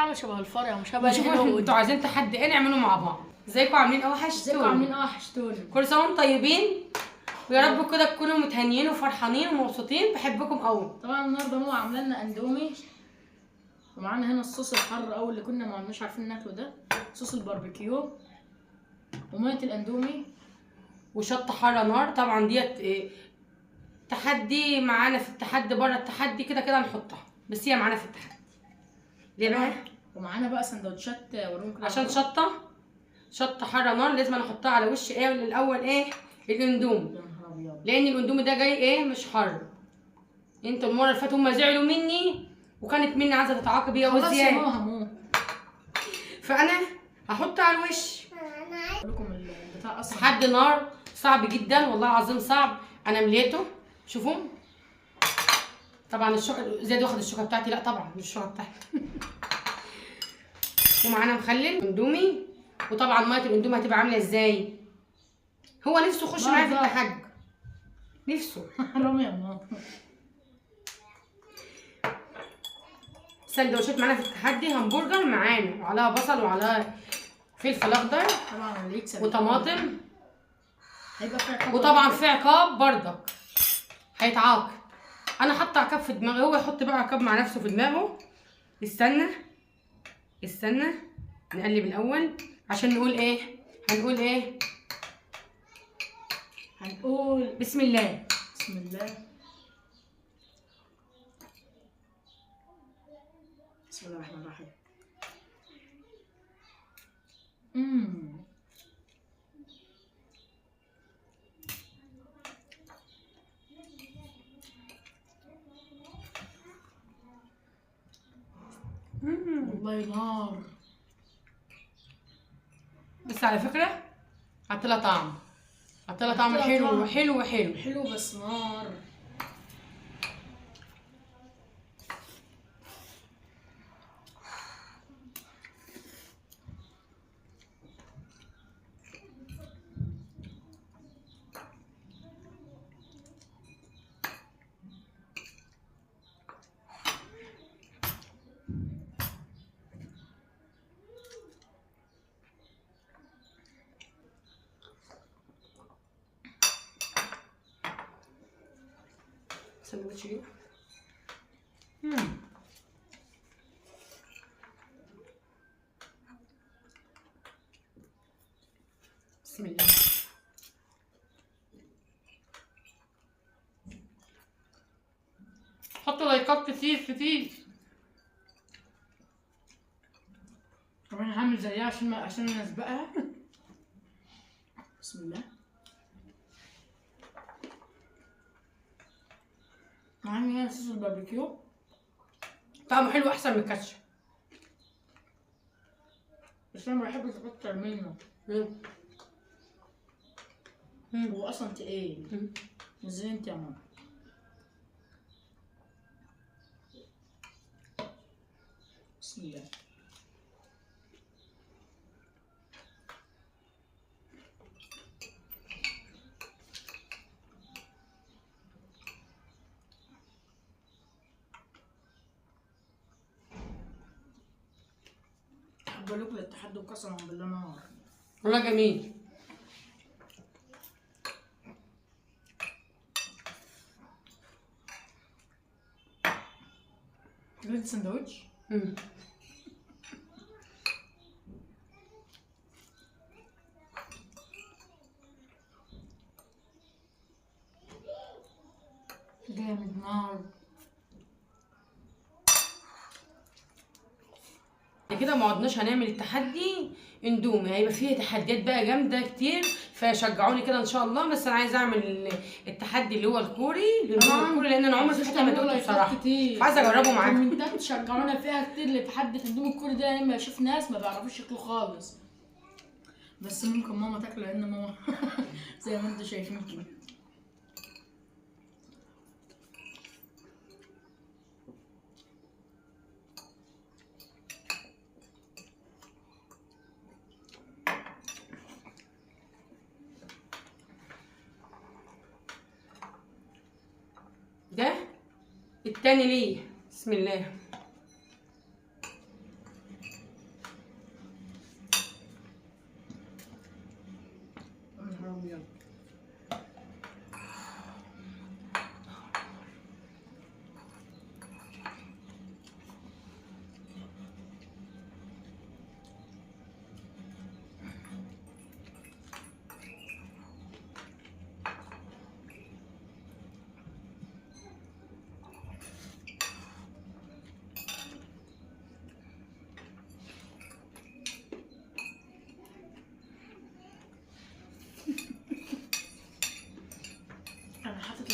عامله شبه الفرع مش شبه الهنود. انتوا عايزين تحدي ايه نعمله مع بعض. ازيكم عاملين ايه؟ ازيكم عاملين ايه؟ وحشتوني. كل سنه وانتم طيبين ويا رب كده تكونوا متهنيين وفرحانين ومبسوطين. بحبكم قوي. طبعا النهارده ماما عامله لنا اندومي، ومعانا هنا الصوص الحر قوي اللي كنا ما مش عارفين ناكله ده، صوص الباربيكيو وميه الاندومي وشطه حاره نار. طبعا ديت تحدي معانا في التحدي، بره التحدي كده كده نحطها، بس هي معانا في التحدي. ليه بقى؟ ومعانا بقى سندوتشات ورون كده عشان شطه حاره نار لازم نحطها على وش ايه الاول ايه الاندومي، يا نهار ابيض، لان الاندومي ده جاي ايه مش حر. انتوا المره اللي فاتت هم زعلوا مني وكانت مني عايزه تتعاقب هي خلاص يا وزياده، ماما هموت. فانا هحط على الوش. اقول لكم البتاع اصلا تحدي نار صعب جدا والله العظيم صعب. انا مليته شوفوا. طبعا زياد واخد الشوكه بتاعتي، لا طبعا مش الشوكه بتاعتي. ومعانا مخلل اندومي، وطبعا ميه الاندومي هتبقى عامله ازاي. هو نفسه يخش معايا في التحدي، نفسه. حرام يا ماما. سندوتشات معانا في التحدي، همبرجر معانا وعليها بصل وعليها فلفل اخضر طبعا اللي يكسب وطماطم، هيبقى في عقاب، وطبعا في عقاب بردك هيتعاقب. انا حاطه عقاب في دماغي، هو يحط بقى عقاب مع نفسه في دماغه. استنى نقلب الاول عشان نقول ايه. هنقول ايه؟ هنقول بسم الله. بسم الله. بسم الله الرحمن الرحيم. والله نار. بس على فكره حط لها طعم حلو حلو حلو حلو بس نار. سندوتش ايه؟ بسم الله. حطوا لايكات كتير. طب انا هعمل زيها عشان نسبقها. بسم الله. معانا هنا صوص الباربيكيو، طعمه حلو احسن من الكاتشب، بس انا ما بحبش اكتر منه. هو اصلا تقيل. نزلي انت يا ماما. بسم الله. بقول لكم التحدي قسما بالله نار. والله جميل. جبت سندوتش. جامد نار. كده ما عدناش هنعمل التحدي اندومي، هيبقى فيه تحديات بقى جامده كتير، فشجعوني كده ان شاء الله. بس انا عايزه اعمل التحدي اللي هو الكوري، لان انا عمري في حياتي ما دقته بصراحه، عايزه اجربه معاكم. كومنتات شجعونا فيها كتير لتحدي الاندومي الكوري ده، لما اشوف ناس ما بيعرفوش ياكلوا خالص، بس ممكن ماما تاكله لان ماما زي ما انتم شايفين كده. ده التاني ليه. بسم الله.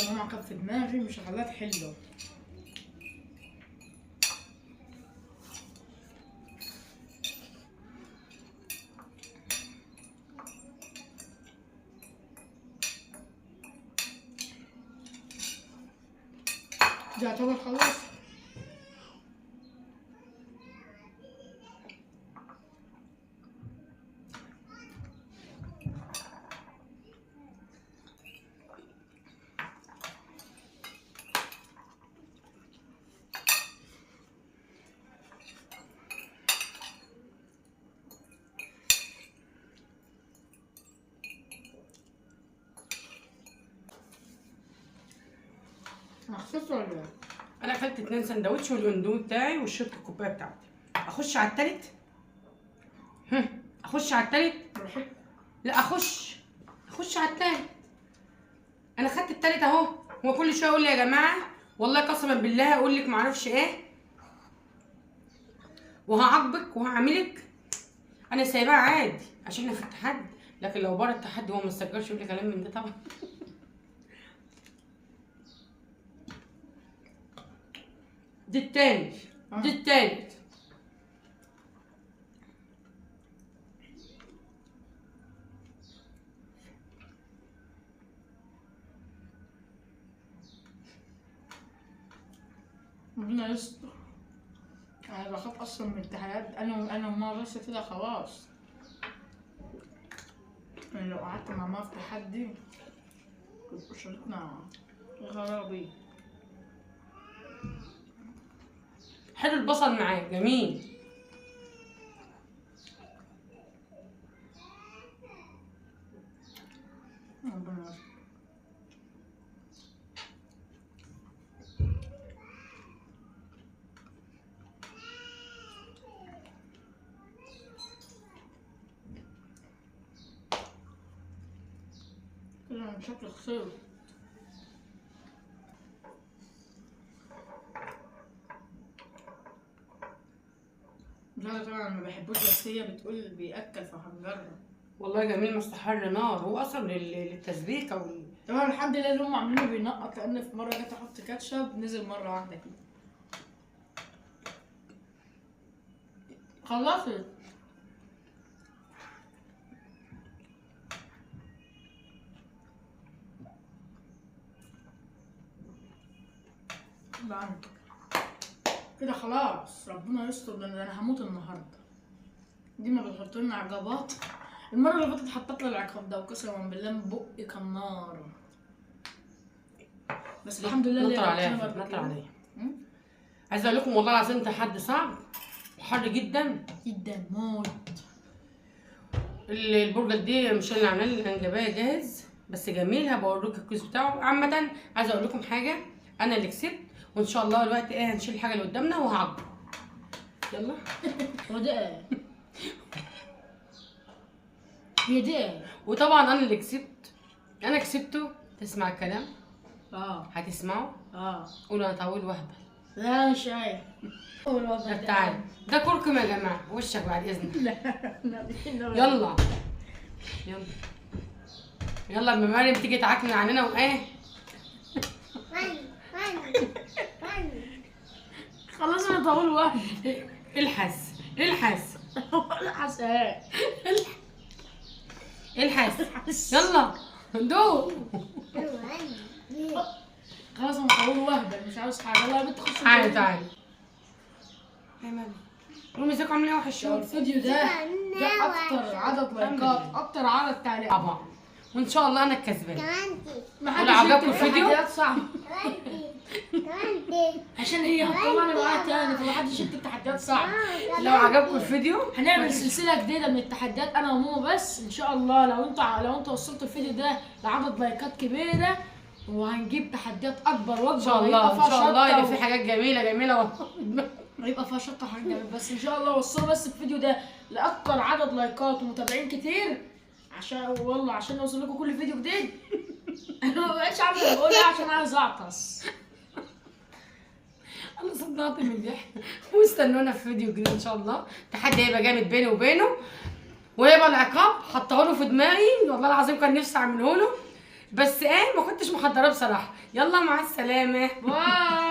ماما كانت في دماغي مش هخليها تحله. دي يعتبر خلاص. انا خسرت ولا ايه؟ انا اكلت 2 سندوتش والاندومي بتاعي وشربت الكوبايه بتاعتي. اخش على التالت. اخش على التالت. لا اخش على التالت. انا خدت التالت اهو. هو كل شويه يقول لي يا جماعه والله قسما بالله اقول لك معرفش ايه وهعاقبك وهعملك. انا سايباها عادي عشان احنا في التحدي، لكن لو بره التحدي هو ما استجرش يقول لي كلام من ده طبعا. دي التاني. دي التالت. ربنا يستر. انا بخاف اصلا من التحديات. انا وماما بس كده خلاص. يعني لو قعدت مع ماما في تحدي كنت شاركنا غرابي. حلو البصل معاه جميل. ربنا يستر. كده انا شكلي خسرت. لا طبعا ما بحبوش، بس هي بتقول بيأكل فهنجرب. والله جميل مستحر نار. هو اصلا للتسبيكه طبعا الحمد لله اللي هم عاملينه بينقط، لان في مره جيت احط كاتشب نزل مره واحده كده. خلصت. بقى كده خلاص. ربنا يستر، لان انا هموت النهارده. دي ما بتحط لنا عقبات. المره اللي فاتت حطت لي العقاب ده وقسما بالله من بقي كان نار. بس الحمد لله نطر عليها نطر عليها. عايزه اقول لكم والله العظيم تحدي صعب وحر جدا جدا موت. البرجر دي مش اللي عاملاه، اللي انا جايباه جاهز بس جميل. هبوريك الكيس بتاعه. عامه عايزه اقول لكم حاجه، انا اللي كسبت وان شاء الله دلوقتي ايه هنشيل الحاجه اللي قدامنا وهعبر. يلا. هو ده ايه؟ هي دي ايه؟ وطبعا انا اللي كسبت. انا كسبته. تسمع الكلام؟ هتسمعوا؟ قولوا انا طويل وهبل. لا مش عارف. طب تعالى ده كركم يا جماعه. وشك بعد اذنك. لا يلا يلا يلا اما مريم تيجي تعاكن عننا وايه. خلاص انا طول واحد. الحس الحس الحس ايه؟ الحس يلا دوق. خلاص انا طول واحدة مش عاوز حاجة. يلا يا بنت خش. تعالي تعالي يا مريم. رومي ازيكم عاملين ايه؟ وحشين. الفيديو ده اكتر عدد لايكات، اكتر عدد تعليقات طبعا، وان شاء الله انا الكسبان. ما ولو عجبكم الفيديو صعب عشان هي هتطلعني معاها تاني، فمحدش يكتب تحديات صعبة. لو عجبكم الفيديو هنعمل سلسلة جديدة من التحديات انا وماما بس ان شاء الله. لو انتوا وصلتوا الفيديو ده لعدد لايكات كبيرة وهنجيب تحديات اكبر واكبر. ان شاء الله ان شاء الله يبقى في حاجات جميله جميله هيبقى فيها شطه وحاجات جميله. بس ان شاء الله وصلوا بس الفيديو ده لاكتر عدد لايكات ومتابعين كتير، عشان نوصل لكم كل فيديو جديد. انا ما بقتش عارفه بقولها عشان عايز اعطس. انا صدعت من الضحك. واستنونا في فيديو جديد ان شاء الله. تحدي هيبقى جامد بيني وبينه، وهيبقى العقاب حطه له في دماغي والله العظيم كان نفسي اعمله له. بس ايه ما كنتش محضراه بصراحه. يلا مع السلامه. باي.